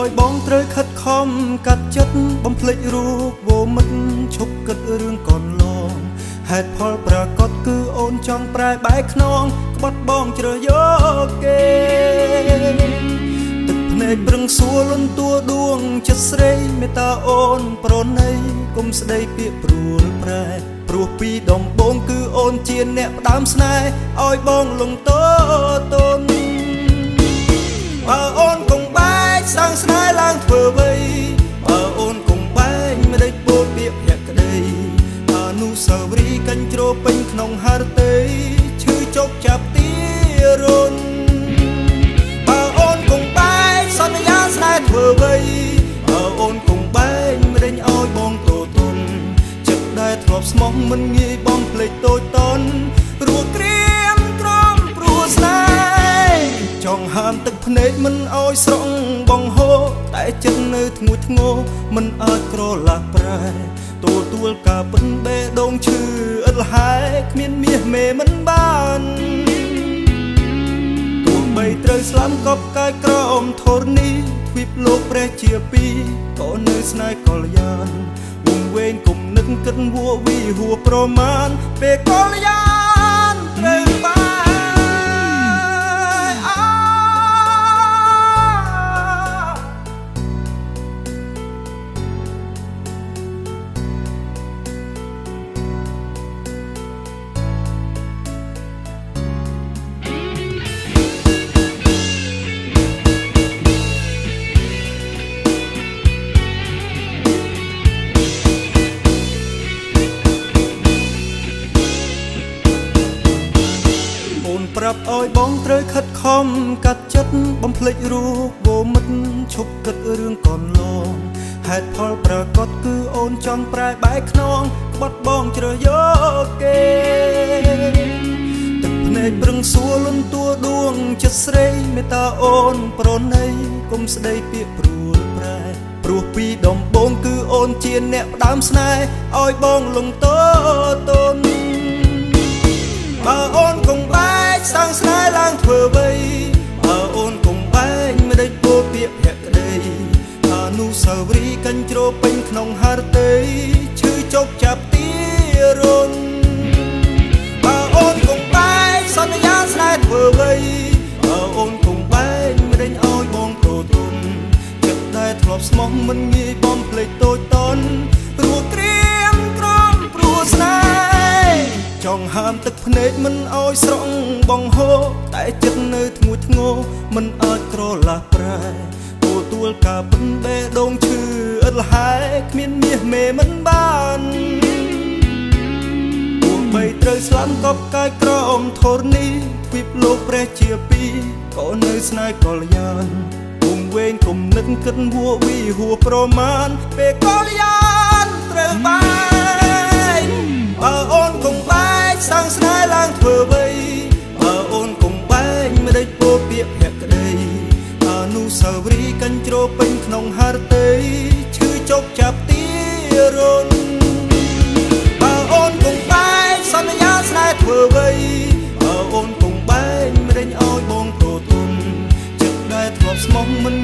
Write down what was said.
ឲ្យបងត្រូវខិតខំកាត់ចិត្តបំភ្លេចរូបវមិត្តឈប់គិតរឿងកន្លងហេតុផលប្រកបគឺអូនចង់ប្រែបែកខ្នងក្បត់បងជ្រើសយកគេទឹកភ្នែកប្រឹងសួរលន់តួដួងចិត្តស្រីមេត្តាអូនប្រណីគុំស្ដីពាក្យព្រួលប្រែព្រោះពីដំបូងគឺអូនជាអ្នកផ្ដើមស្នេហ៍ឲ្យបងលងតតនបើអូនគង់បែកសាំងស្នេហ៍ឡើងធ្វើអ្វីបើអូនគង់បែកមិនដេចពោលពាក្យភក្តីអនុស្សាវរីយ៍កាញ់ជ្រោពេញក្នុងហឫទ័យឈឺចុកចាប់ទីរុនបើអូនគង់បែកសន្យាស្នេហ៍ធ្វើអ្វីបើអូនគង់បែកមិនដេញឲ្យបងទទនចិត្តដែលធ្លាប់ស្មោះមិនងាយបងភ្លេចតូចតន់រੂក្រៀមក្រំព្រោះស្នេហ៍ចង់ហាមទឹកភ្នែកមិនឲ្យស្រង់បងហូរតែចិត្តនៅធ្ងន់ធ្ងរមិនអាចក្រឡាស់ប្រែទទួលការពិនបេះដូងឈឺឥតហែគ្មានមាសមេមិនបានទោះបីត្រូវស្លាប់កប់កាយក្រមធរនេះទ្វីបលោកព្រះជាពីរក៏នៅស្នេហ៍កល្យានវងវែងគុំនឹកគិតវัวវីហួរប្រមាណពេលកល្យានត្រូវបានប្រាប់ឲ្យបងត្រូវខិតខំកាត់ចិត្តបំភ្លេចរូបវមិត្តឈប់គិតរឿងកន្លងហេតុផលប្រកបគឺអូនចង់ប្រែបែកខ្នងក្បត់បងជ្រើសយកគេទឹកភ្នែកប្រឹងសួរលន់តួដួងចិត្តស្រីមេត្តាអូនប្រណីគុំស្ដីពាក្យព្រួលប្រែព្រោះពីដំបូងគឺអូនជាអ្នកផ្ដើមស្នេហ៍ឲ្យបងលងតតនបើអូនគង់បែកសាំងស្នេហ៍ឡើងធ្វើអ្វីបើអូនគង់បែកមិនដេចពោលពាក្យភក្តីអនុស្សាវរីយ៍កាញ់ជ្រោពេញក្នុងហឫទ័យឈឺចុកចាប់ទីរុនបើអូនគង់បែកសន្យាស្នេហ៍ធ្វើអ្វីបើអូនគង់បែកមិនដេញឲ្យបងទទនចិត្តដែលធ្លាប់ស្មោះមិនងាយបងភ្លេចតូចតន់រੂក្រៀមក្រំព្រោះស្នេហ៍ចង់ហាមទឹកភ្នែកមិនឲ្យស្រង់បងហូរតែចិត្តនៅធ្ងន់ធ្ងរមិនអាចក្រឡាស់ប្រែទទួលការពិនបេះដូងឈឺឥតហែគ្មានមាសមេមិនបានទោះបីត្រូវស្លាប់កប់កាយក្រមធរនេះទ្វីបលោកព្រះជាពីរក៏នៅស្នេហ៍កល្យានវងវែងគុំនឹកគិតវัวវីហួរប្រមាណពេលកល្យានត្រូវបានបើអូនគង់បែកសាំងស្នេហ៍ឡើងធ្វើអ្វីបើអូនគង់បែកមិនដេចពោលពាក្យភក្តីអនុស្សាវរីយ៍កាញ់ជ្រោពេញក្នុងហឫទ័យឈឺចុកចាប់ទីរុនបើអូនគង់បែកសន្យាស្នេហ៍ធ្វើអ្វីបើអូនគង់បែកមិនដេញឲ្យបងទទនចិត្តដែលធ្លាប់ស្មោះមិន